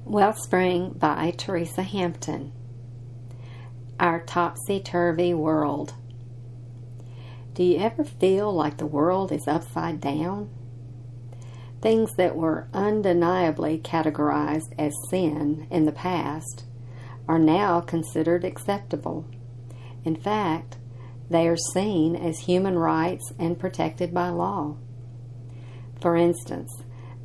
Wellspring by Teresa Hampton. Our topsy-turvy world. Do you ever feel like the world is upside down? Things that were undeniably categorized as sin in the past are now considered acceptable. In fact, they are seen as human rights and protected by law. For instance,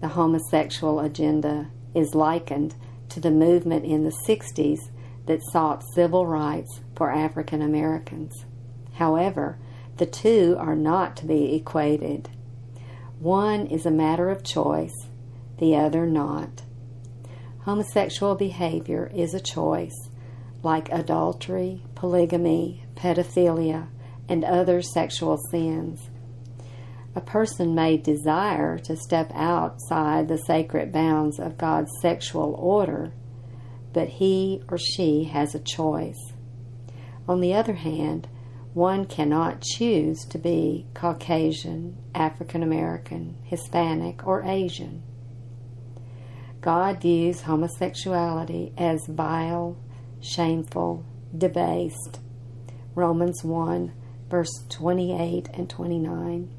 the homosexual agenda is likened to the movement in the 60s that sought civil rights for African Americans. However, the two are not to be equated. One is a matter of choice, the other not. Homosexual behavior is a choice, like adultery, polygamy, pedophilia, and other sexual sins. A person may desire to step outside the sacred bounds of God's sexual order, but he or she has a choice. On the other hand, one cannot choose to be Caucasian, African American, Hispanic, or Asian. God views homosexuality as vile, shameful, debased. Romans 1, verse 28 and 29.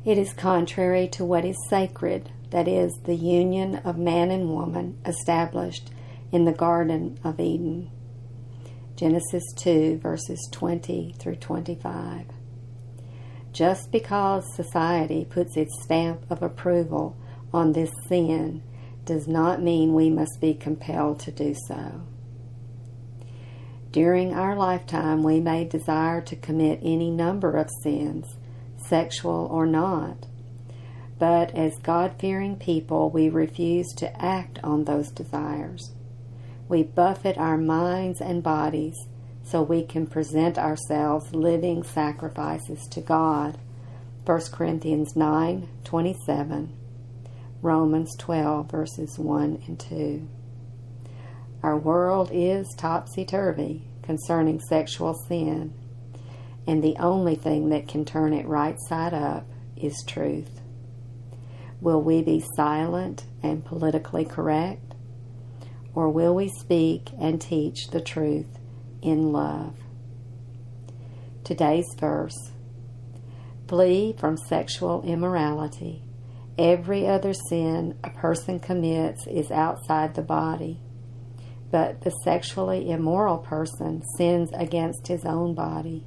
It is contrary to what is sacred, that is, the union of man and woman established in the Garden of Eden. Genesis 2, verses 20 through 25. Just because society puts its stamp of approval on this sin does not mean we must be compelled to do so. During our lifetime, we may desire to commit any number of sins, sexual or not. But as God-fearing people, we refuse to act on those desires. We buffet our minds and bodies so we can present ourselves living sacrifices to God. 1 Corinthians 9:27, Romans 12, verses 1 and 2. Our world is topsy-turvy concerning sexual sin, and the only thing that can turn it right side up is truth. Will we be silent and politically correct, or will we speak and teach the truth in love? Today's verse: flee from sexual immorality. Every other sin a person commits is outside the body, but the sexually immoral person sins against his own body.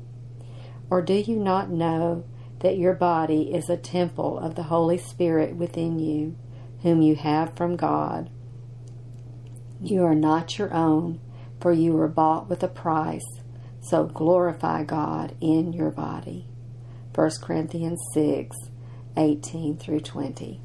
Or do you not know that your body is a temple of the Holy Spirit within you, whom you have from God? You are not your own, for you were bought with a price, so glorify God in your body. 1 Corinthians 6:18 through 20.